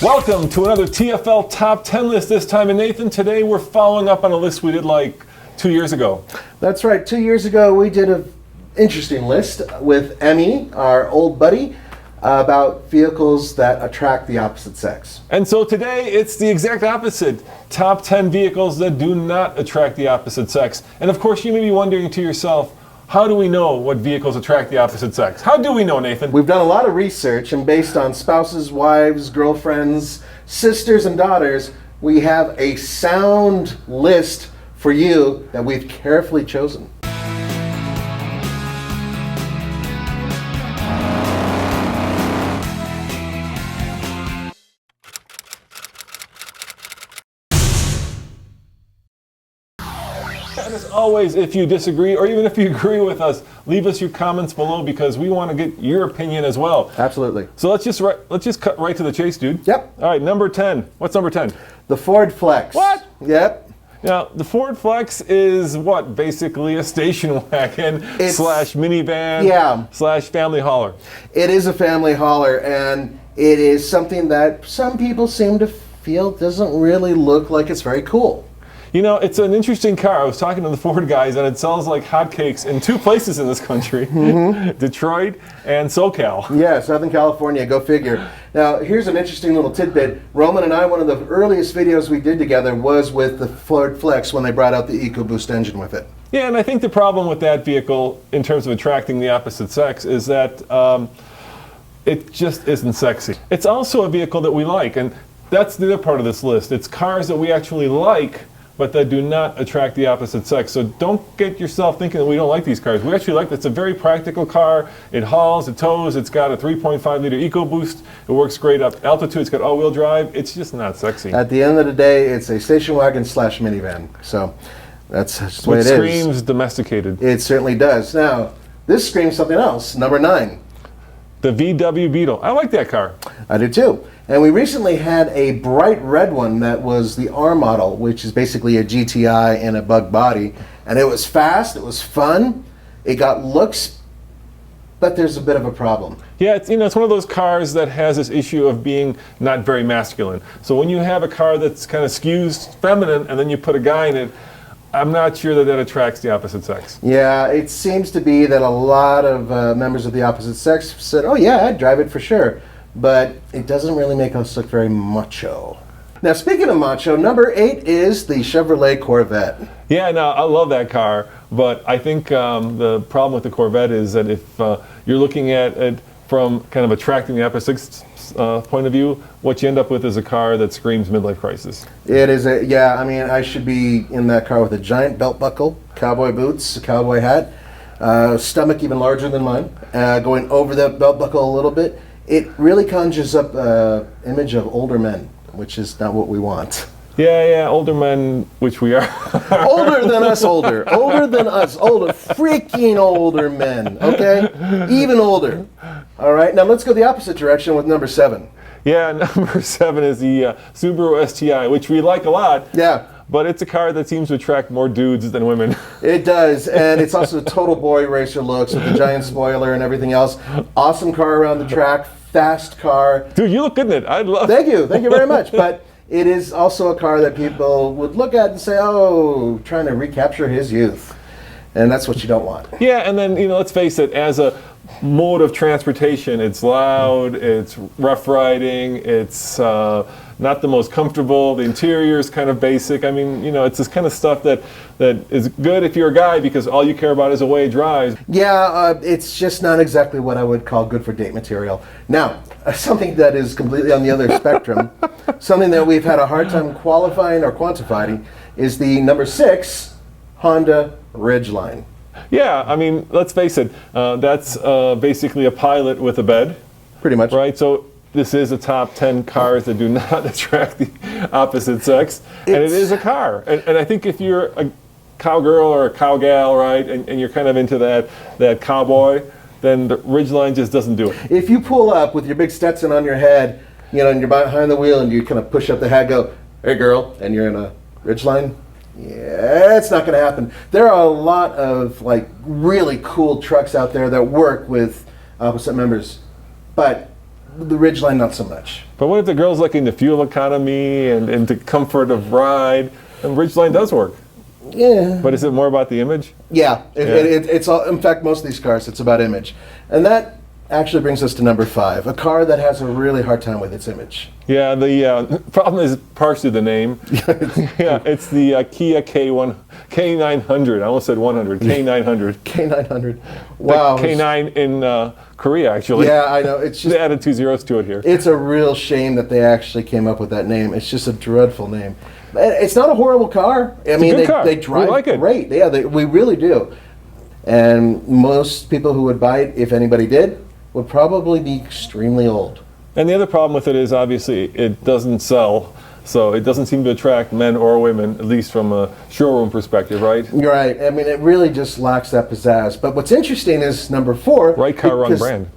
Welcome to another TFL Top 10 list, this time. And Nathan, today we're following up on a list we did like 2 years ago. That's right. 2 years ago we did an interesting list with Emmy, our old buddy, about vehicles that attract the opposite sex. And so today it's the exact opposite. Top 10 vehicles that do not attract the opposite sex. And of course you may be wondering to yourself, how do we know what vehicles attract the opposite sex? How do we know, Nathan? We've done a lot of research, and based on spouses, wives, girlfriends, sisters, and daughters, we have a sound list for you that we've carefully chosen. And as always, if you disagree or even if you agree with us, leave us your comments below because we want to get your opinion as well. Absolutely. So let's just cut right to the chase, dude. Yep. All right, number 10. What's number 10? The Ford Flex. What? Yep. Now, the Ford Flex is what? Basically a station wagon slash minivan slash family hauler. It is a family hauler, and it is something that some people seem to feel doesn't really look like it's very cool. You know, it's an interesting car. I was talking to the Ford guys, and it sells like hotcakes in two places in this country, Detroit and SoCal. Yeah, Southern California, go figure. Now, here's an interesting little tidbit. Roman and I, one of the earliest videos we did together was with the Ford Flex when they brought out the EcoBoost engine with it. Yeah, and I think the problem with that vehicle, in terms of attracting the opposite sex, is that it just isn't sexy. It's also a vehicle that we like, and that's the other part of this list. It's cars that we actually like, but that do not attract the opposite sex. So don't get yourself thinking that we don't like these cars. We actually like it. It's a very practical car. It hauls, it tows, it's got a 3.5 liter EcoBoost. It works great up altitude, it's got all-wheel drive. It's just not sexy. At the end of the day, it's a station wagon slash minivan. So that's just the way it is. It screams domesticated. It certainly does. Now, this screams something else. Number 9. The VW Beetle. I like that car. I do too. And we recently had a bright red one that was the R model, which is basically a GTI and a bug body. And it was fast, it was fun, it got looks, but there's a bit of a problem. Yeah, it's one of those cars that has this issue of being not very masculine. So when you have a car that's kind of skews feminine and then you put a guy in it, I'm not sure that attracts the opposite sex. Yeah, it seems to be that a lot of members of the opposite sex said, oh yeah, I'd drive it for sure. But it doesn't really make us look very macho. Now, speaking of macho, number 8 is the Chevrolet Corvette. Yeah, no, I love that car, but I think the problem with the Corvette is that if you're looking at it from kind of attracting the opposite point of view, what you end up with is a car that screams midlife crisis. It is I mean, I should be in that car with a giant belt buckle, cowboy boots, a cowboy hat, stomach even larger than mine, going over that belt buckle a little bit. It really conjures up an image of older men, which is not what we want. Yeah, older men, which we are. Older than us, older freaking older men, okay? Even older. All right, now let's go the opposite direction with number 7. Yeah, number 7 is the Subaru STI, which we like a lot. Yeah. But it's a car that seems to attract more dudes than women. It does, and it's also a total boy racer looks with the giant spoiler and everything else. Awesome car around the track, fast car. Dude, you look good in it. I'd love Thank you very much. But it is also a car that people would look at and say, oh, trying to recapture his youth. And that's what you don't want. Yeah, and then, let's face it, as a mode of transportation, it's loud, it's rough riding, it's not the most comfortable, the interior is kind of basic. I mean, it's this kind of stuff that is good if you're a guy because all you care about is the way it drives. Yeah, it's just not exactly what I would call good for date material. Now, something that is completely on the other spectrum, something that we've had a hard time qualifying or quantifying, is the number 6 Honda Ridgeline. Yeah, I mean, let's face it, that's basically a pilot with a bed. Pretty much. Right, so this is a top 10 cars that do not attract the opposite sex, and it is a car. And I think if you're a cowgirl or a cowgal, right, and you're kind of into that cowboy, then the Ridgeline just doesn't do it. If you pull up with your big Stetson on your head, and you're behind the wheel and you kind of push up the head, go, hey girl, and you're in a Ridgeline, yeah, it's not going to happen. There are a lot of really cool trucks out there that work with opposite members, but The Ridgeline, not so much. But what if the girl's looking to fuel economy and to comfort of ride? And Ridgeline does work. Yeah. But is it more about the image? Yeah. It's all. In fact, most of these cars, it's about image, and that actually brings us to number 5, a car that has a really hard time with its image. Yeah, the problem is partially the name. Yeah, it's the Kia K900. I almost said 100. K900. K900. Wow. The K9 in Korea, actually. Yeah, I know. It's just, they added 2 zeros to it here. it's a real shame that they actually came up with that name. It's just a dreadful name. It's not a horrible car. I mean, good car. they drive We like it. great. Yeah, we really do. And most people who would buy it, if anybody did, would probably be extremely old. And the other problem with it is obviously it doesn't sell, so it doesn't seem to attract men or women, at least from a showroom perspective, right? You're right. I mean, it really just lacks that pizzazz. But what's interesting is number 4. Right car, wrong because- brand.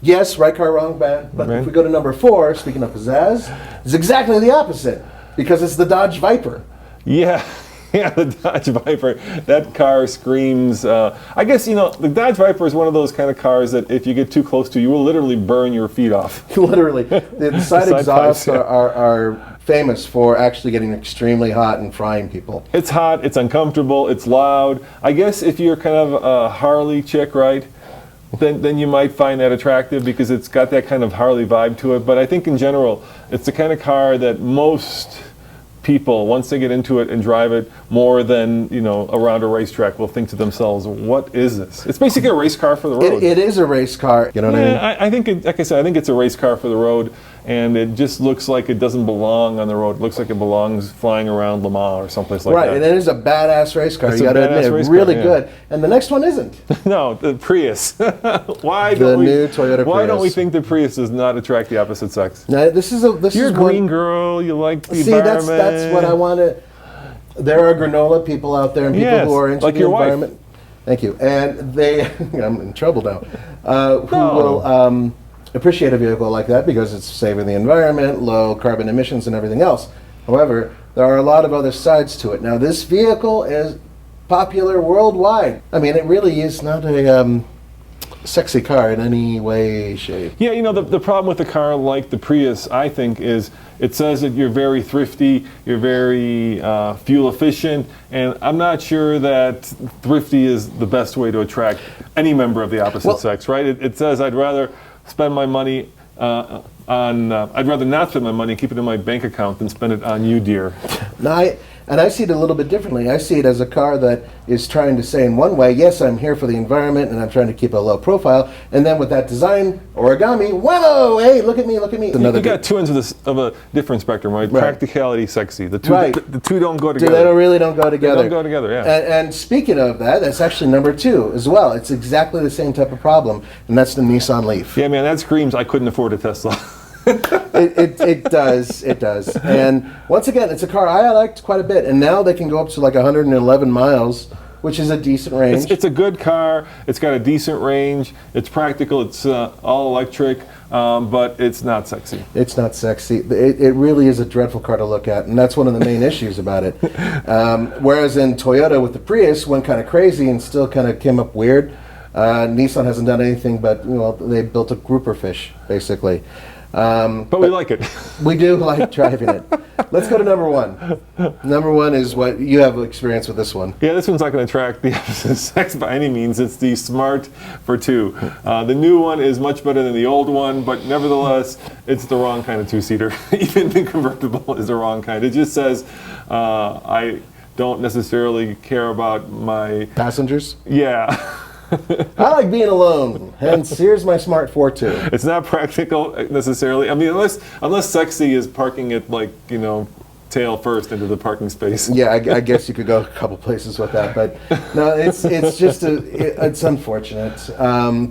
Yes, right car, wrong brand. But if we go to number 4, speaking of pizzazz, it's exactly the opposite, because it's the Dodge Viper. Yeah, yeah, the Dodge Viper. That car screams. I guess, the Dodge Viper is one of those kind of cars that if you get too close to, you will literally burn your feet off. Literally. The side Side exhausts pipes, yeah. are famous for actually getting extremely hot and frying people. It's hot, it's uncomfortable, it's loud. I guess if you're kind of a Harley chick, right, then you might find that attractive because it's got that kind of Harley vibe to it. But I think in general, it's the kind of car that most people, once they get into it and drive it more than around a racetrack, will think to themselves, "What is this?" It's basically a race car for the road. It is a race car. You know what I mean? Yeah, I think, like I said, I think it's a race car for the road, and it just looks like it doesn't belong on the road. It looks like it belongs flying around Le Mans or someplace like Right, that. and it is a badass race car. It's You a got to badass admit, race really car, yeah. good. And the next one isn't. No, the Prius. Why The don't we? new Toyota Why don't we Prius. think the Prius does not attract the opposite sex? Now, this You're a is green one. girl. You like the See, environment. that's what I want to. There are granola people out there and people Yes, who are into like the your wife. environment. Thank you. And they, I'm in trouble now. Who No. will appreciate a vehicle like that because it's saving the environment, low carbon emissions, and everything else. However, there are a lot of other sides to it. Now, this vehicle is popular worldwide. I mean, it really is not a sexy car in any way, shape. Yeah, the problem with a car like the Prius, I think, is it says that you're very thrifty, you're very fuel efficient, and I'm not sure that thrifty is the best way to attract any member of the opposite sex, right? It says I'd rather spend my money I'd rather not spend my money, keep it in my bank account than spend it on you, dear. Now, I see it a little bit differently. I see it as a car that is trying to say in one way, yes, I'm here for the environment and I'm trying to keep a low profile. And then with that design, origami, whoa, hey, look at me, look at me. You got two ends of a different spectrum, right? Right. Practicality, sexy. The two, Right. the two don't go They together. really don't go together. They don't go together, yeah. And speaking of that, that's actually number 2 as well. It's exactly the same type of problem, and that's the Nissan Leaf. Yeah, man, that screams I couldn't afford a Tesla. It does. And once again, it's a car I liked quite a bit, and now they can go up to like 111 miles, which is a decent range. It's a good car. It's got a decent range. It's practical. It's all electric, but it's not sexy. It's not sexy. It really is a dreadful car to look at, and that's one of the main issues about it. Whereas in Toyota with the Prius went kind of crazy and still kind of came up weird. Nissan hasn't done anything but they built a grouper fish basically. But we like it. We do like driving it. Let's go to number 1. Number 1 is what you have experience with this one. Yeah, this one's not going to attract the opposite sex by any means. It's the Smart for 2. The new one is much better than the old one, but nevertheless, it's the wrong kind of 2-seater. Even the convertible is the wrong kind. It just says, I don't necessarily care about my... Passengers? Yeah. I like being alone, hence here's my Smart 4 too. It's not practical necessarily. I mean, unless sexy is parking it like, tail first into the parking space. Yeah, I guess you could go a couple places with that, but no, it's just it's unfortunate.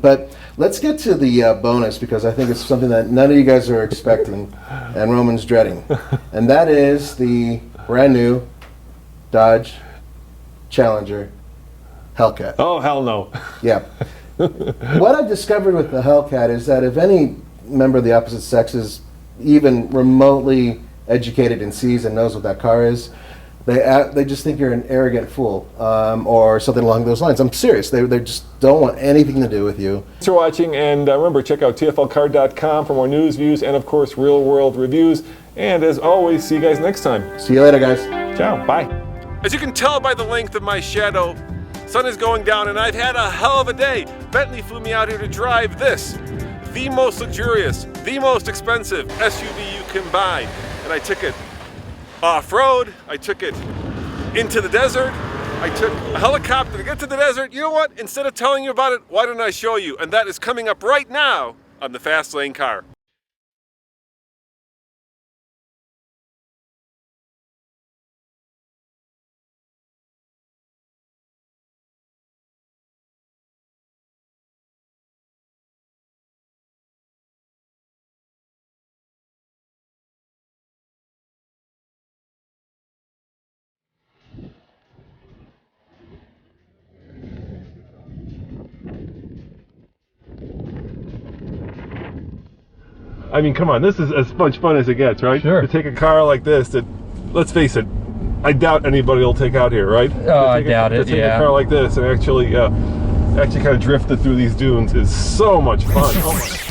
But let's get to the bonus because I think it's something that none of you guys are expecting and Roman's dreading, and that is the brand new Dodge Challenger Hellcat. Oh, hell no. Yeah. What I've discovered with the Hellcat is that if any member of the opposite sex is even remotely educated and sees and knows what that car is, They just think you're an arrogant fool or something along those lines. I'm serious. They just don't want anything to do with you. Thanks for watching, and remember, check out tflcar.com for more news, views, and of course, real-world reviews. And as always, see you guys next time. See you later, guys. Ciao. Bye. As you can tell by the length of my shadow, sun is going down, and I've had a hell of a day. Bentley flew me out here to drive this, the most luxurious, the most expensive SUV you can buy. And I took it off-road, I took it into the desert, I took a helicopter to get to the desert. You know what? Instead of telling you about it, why don't I show you? And that is coming up right now on the Fast Lane Car. I mean, come on, this is as much fun as it gets, right? Sure. To take a car like this that, let's face it, I doubt anybody will take out here, right? Oh, I doubt it, to take yeah. a car like this and actually kind of drift it through these dunes is so much fun. Oh my